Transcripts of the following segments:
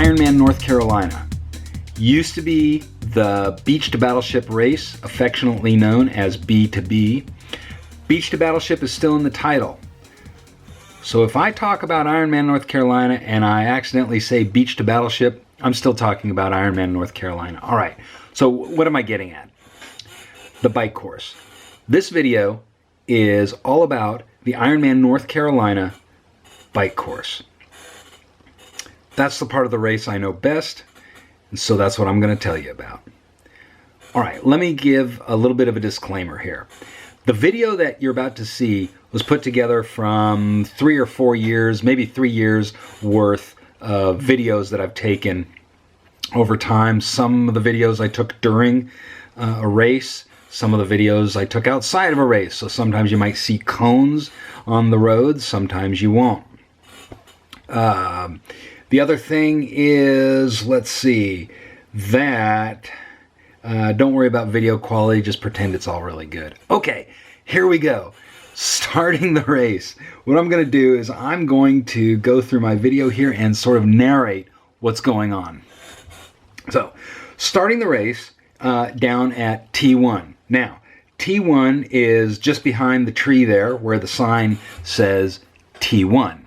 Ironman North Carolina. Used to be the Beach2Battleship race, affectionately known as B2B. Beach2Battleship is still in the title. So if I talk about Ironman North Carolina and I accidentally say Beach2Battleship, I'm still talking about Ironman North Carolina. All right, so what am I getting at? The bike course. This video is all about the Ironman North Carolina bike course. That's the part of the race I know best, and so that's what I'm going to tell you about. All right, let me give a little bit of a disclaimer here. The video that you're about to see was put together from 3 or 4 years, maybe 3 years worth of videos that I've taken over time. Some of the videos I took during a race, some of the videos I took outside of a race. So sometimes you might see cones on the road, sometimes you won't. The other thing is, let's see, that don't worry about video quality, just pretend it's all really good. Okay, here we go. Starting the race. What I'm going to do is I'm going to go through my video here and sort of narrate what's going on. So, starting the race down at T1. Now, T1 is just behind the tree there where the sign says T1.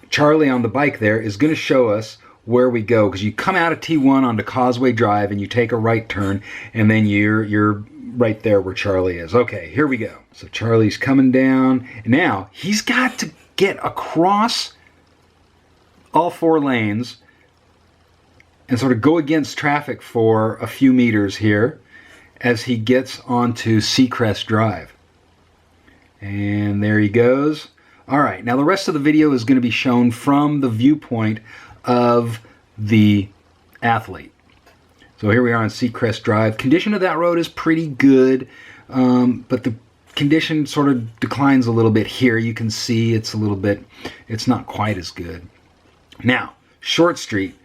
Charlie on the bike there is going to show us where we go, because you come out of T1 onto Causeway Drive and you take a right turn, and then you're right there where Charlie is. Okay, here we go. So Charlie's coming down. Now, he's got to get across all 4 lanes and sort of go against traffic for a few meters here as he gets onto Seacrest Drive. And there he goes. All right, now the rest of the video is going to be shown from the viewpoint of the athlete. So here we are on Seacrest Drive. Condition of that road is pretty good, but the condition sort of declines a little bit here. You can see it's not quite as good. Now, Short Street.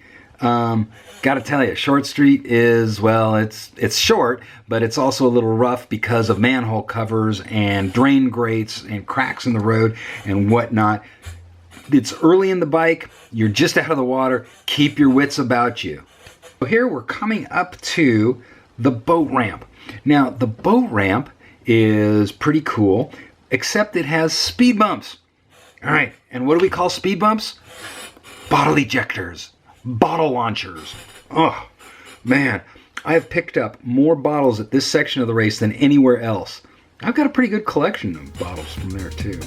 Got to tell you, Short Street is, well, it's short, but it's also a little rough because of manhole covers and drain grates and cracks in the road and whatnot. It's early in the bike. You're just out of the water. Keep your wits about you. So here we're coming up to the boat ramp. Now, the boat ramp is pretty cool, except it has speed bumps. All right, and what do we call speed bumps? Bottle ejectors. Bottle launchers. Oh, man. I have picked up more bottles at this section of the race than anywhere else. I've got a pretty good collection of bottles from there, too.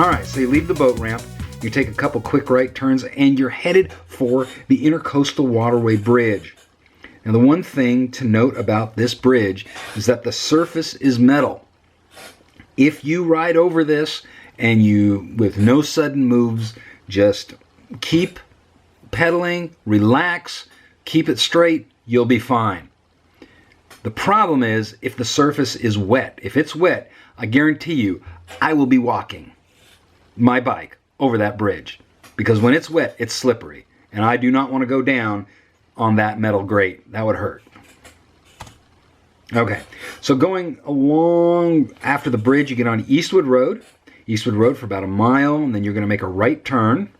Alright, so you leave the boat ramp, you take a couple quick right turns, and you're headed for the Intercoastal Waterway Bridge. Now, the one thing to note about this bridge is that the surface is metal. If you ride over this and you, with no sudden moves, just keep pedaling, relax, keep it straight, you'll be fine. The problem is if the surface is wet. If it's wet, I guarantee you, I will be walking my bike over that bridge, because when it's wet, it's slippery, and I do not want to go down on that metal grate. That would hurt. Okay, so going along after the bridge, you get on Eastwood Road for about a mile, and then you're going to make a right turn.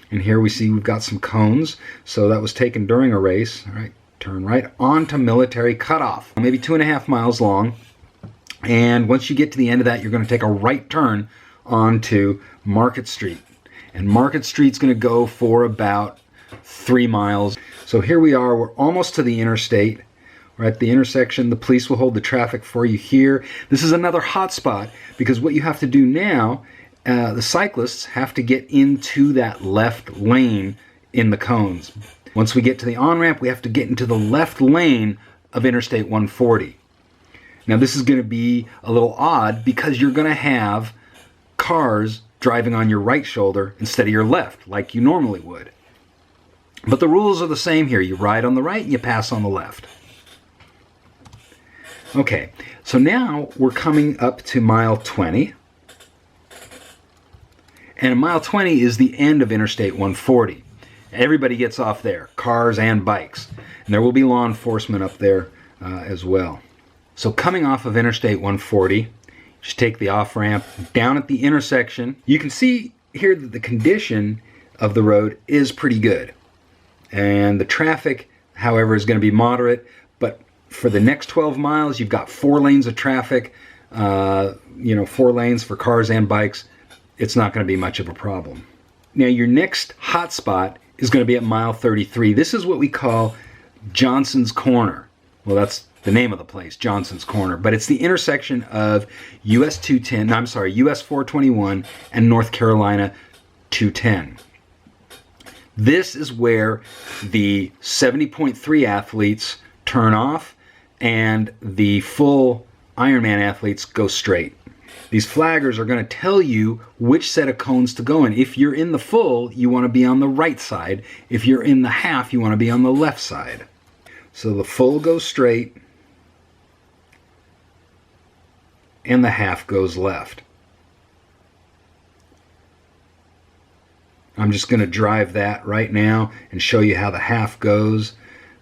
And here we see we've got some cones, so that was taken during a race. All right, turn right onto Military Cutoff, maybe 2.5 miles long. And once you get to the end of that, you're going to take a right turn onto Market Street. And Market Street's going to go for about 3 miles. So here we are, we're almost to the interstate. We're at the intersection. The police will hold the traffic for you here. This is another hot spot, because what you have to do now, the cyclists have to get into that left lane in the cones. Once we get to the on-ramp, we have to get into the left lane of Interstate 140. Now, this is going to be a little odd because you're going to have cars driving on your right shoulder instead of your left, like you normally would. But the rules are the same here. You ride on the right and you pass on the left. Okay, so now we're coming up to mile 20. And mile 20 is the end of Interstate 140. Everybody gets off there, cars and bikes. And there will be law enforcement up there as well. So coming off of Interstate 140, just take the off-ramp down at the intersection. You can see here that the condition of the road is pretty good. And the traffic, however, is going to be moderate. But for the next 12 miles, you've got 4 lanes of traffic. 4 lanes for cars and bikes. It's not going to be much of a problem. Now your next hot spot is going to be at mile 33. This is what we call Johnson's Corner. Well, that's the name of the place, Johnson's Corner, but it's the intersection of US 421 and North Carolina 210. This is where the 70.3 athletes turn off and the full Ironman athletes go straight. These flaggers are going to tell you which set of cones to go in. If you're in the full, you want to be on the right side. If you're in the half, you want to be on the left side. So the full goes straight and the half goes left. I'm just going to drive that right now and show you how the half goes.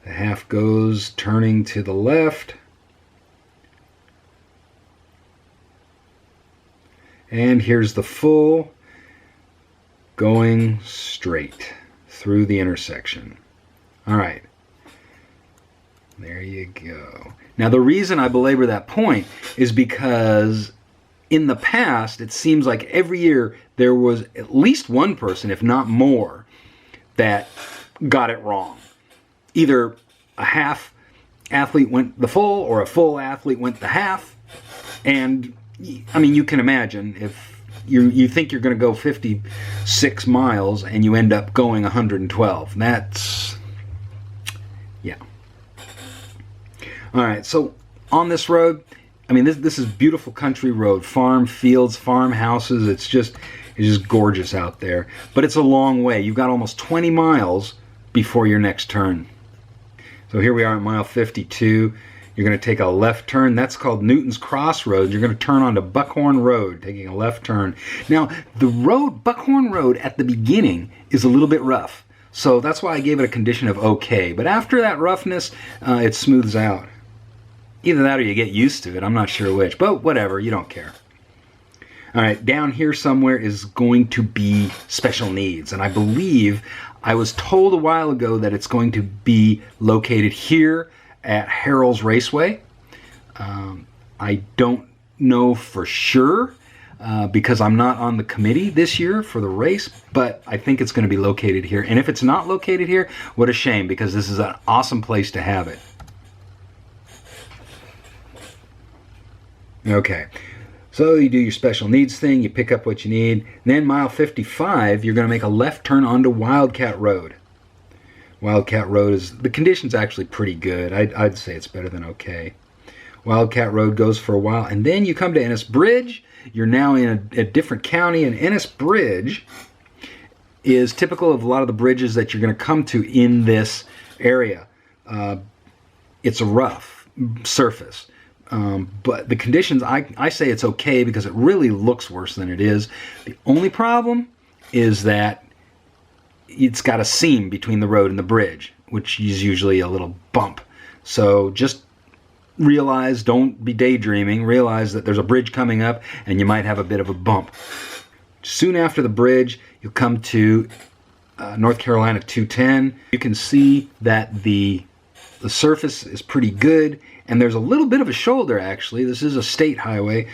The half goes turning to the left. And here's the full going straight through the intersection. All right. There you go. Now the reason I belabor that point is because in the past, it seems like every year there was at least one person, if not more, that got it wrong. Either a half athlete went the full or a full athlete went the half. And I mean, you can imagine if you think you're going to go 56 miles and you end up going 112. That's, yeah. All right, so on this road, I mean, this is beautiful country road, farm fields, farmhouses. It's just gorgeous out there. But it's a long way. You've got almost 20 miles before your next turn. So here we are at mile 52. You're going to take a left turn. That's called Newton's Crossroads. You're going to turn onto Buckhorn Road, taking a left turn. Now, the road, Buckhorn Road, at the beginning is a little bit rough. So that's why I gave it a condition of okay. But after that roughness, it smooths out. Either that or you get used to it. I'm not sure which. But whatever, you don't care. All right, down here somewhere is going to be special needs. And I believe I was told a while ago that it's going to be located here at Harrell's Raceway. I don't know for sure because I'm not on the committee this year for the race, but I think it's going to be located here. And if it's not located here, what a shame, because this is an awesome place to have it. Okay, so you do your special needs thing, you pick up what you need, and then mile 55, you're going to make a left turn onto Wildcat Road. Wildcat Road is, the condition's actually pretty good. I'd say it's better than okay. Wildcat Road goes for a while, and then you come to Ennis Bridge. You're now in a different county, and Ennis Bridge is typical of a lot of the bridges that you're going to come to in this area. It's a rough surface. But the conditions, I say it's okay because it really looks worse than it is. The only problem is that it's got a seam between the road and the bridge, which is usually a little bump. So just realize, don't be daydreaming, realize that there's a bridge coming up and you might have a bit of a bump. Soon after the bridge, you'll come to North Carolina 210. You can see that the surface is pretty good, and there's a little bit of a shoulder actually. This is a state highway.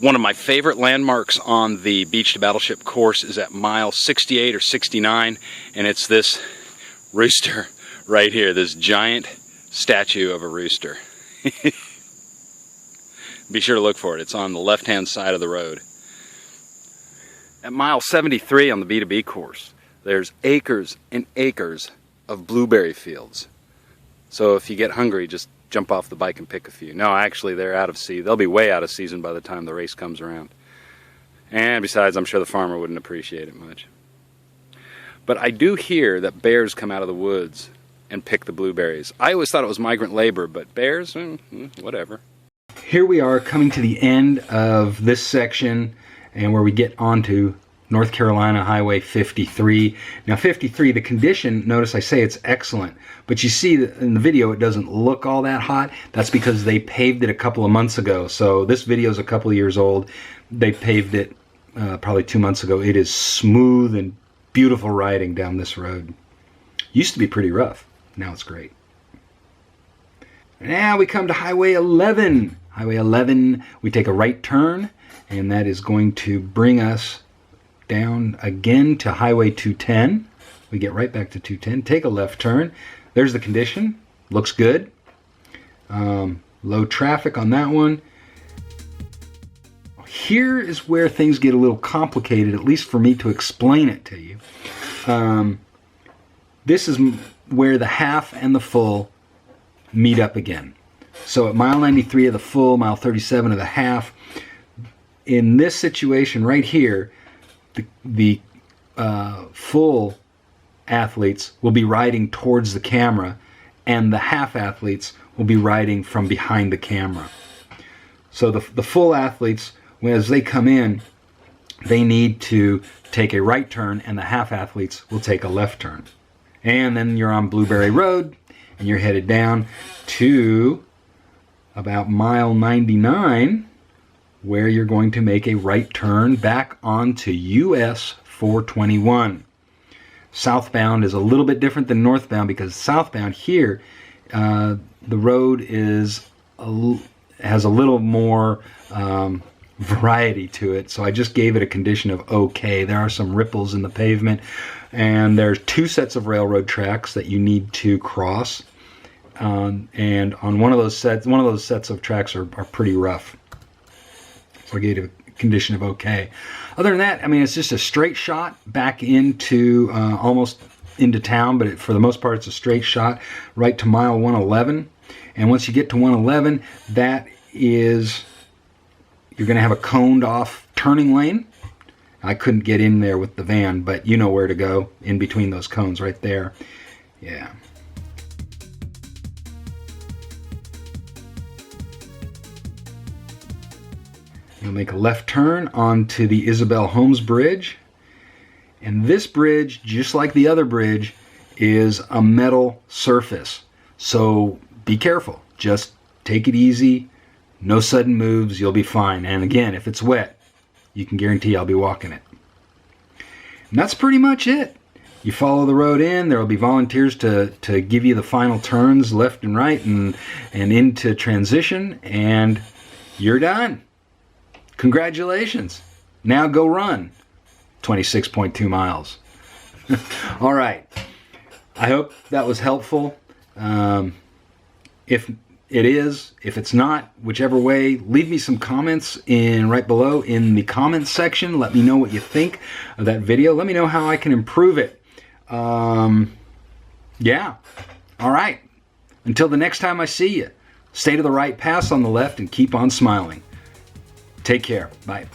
One of my favorite landmarks on the Beach2Battleship course is at mile 68 or 69, and it's this rooster right here, this giant statue of a rooster. Be sure to look for it. It's on the left-hand side of the road. At mile 73 on the B2B course, there's acres and acres of blueberry fields. So if you get hungry, just jump off the bike and pick a few. No, actually, they're out of season. They'll be way out of season by the time the race comes around. And besides, I'm sure the farmer wouldn't appreciate it much. But I do hear that bears come out of the woods and pick the blueberries. I always thought it was migrant labor, but bears, whatever. Here we are coming to the end of this section, and where we get onto North Carolina Highway 53. Now 53, the condition, notice I say it's excellent, but you see that in the video it doesn't look all that hot. That's because they paved it a couple of months ago. So this video is a couple of years old. They paved it probably 2 months ago. It is smooth and beautiful riding down this road. Used to be pretty rough. Now it's great. Now we come to Highway 11. Highway 11, we take a right turn, and that is going to bring us down again to Highway 210. We get right back to 210, take a left turn. There's the condition, looks good. Low traffic on that one. Here is where things get a little complicated, at least for me to explain it to you. This is where the half and the full meet up again. So at mile 93 of the full, mile 37 of the half, in this situation right here, the full athletes will be riding towards the camera, and the half athletes will be riding from behind the camera. So the full athletes, as they come in, they need to take a right turn, and the half athletes will take a left turn. And then you're on Blueberry Road, and you're headed down to about mile 99, where you're going to make a right turn back onto US 421. Southbound is a little bit different than northbound, because southbound here, the road has a little more variety to it. So I just gave it a condition of okay. There are some ripples in the pavement, and there's 2 sets of railroad tracks that you need to cross. And on one of those sets of tracks are pretty rough. So I gave it a condition of okay. Other than that, I mean, it's just a straight shot back into almost into town, but for the most part, it's a straight shot right to mile 111. And once you get to 111, that is, you're going to have a coned off turning lane. I couldn't get in there with the van, but you know where to go in between those cones right there. Yeah. You'll make a left turn onto the Isabel Holmes Bridge. And this bridge, just like the other bridge, is a metal surface. So be careful. Just take it easy. No sudden moves. You'll be fine. And again, if it's wet, you can guarantee I'll be walking it. And that's pretty much it. You follow the road in. There will be volunteers to give you the final turns left and right and into transition. And you're done. Congratulations. Now go run 26.2 miles. All right. I hope that was helpful. If it is, if it's not, whichever way, leave me some comments right below in the comments section. Let me know what you think of that video. Let me know how I can improve it. Yeah. All right. Until the next time I see you, stay to the right, pass on the left, and keep on smiling. Take care. Bye.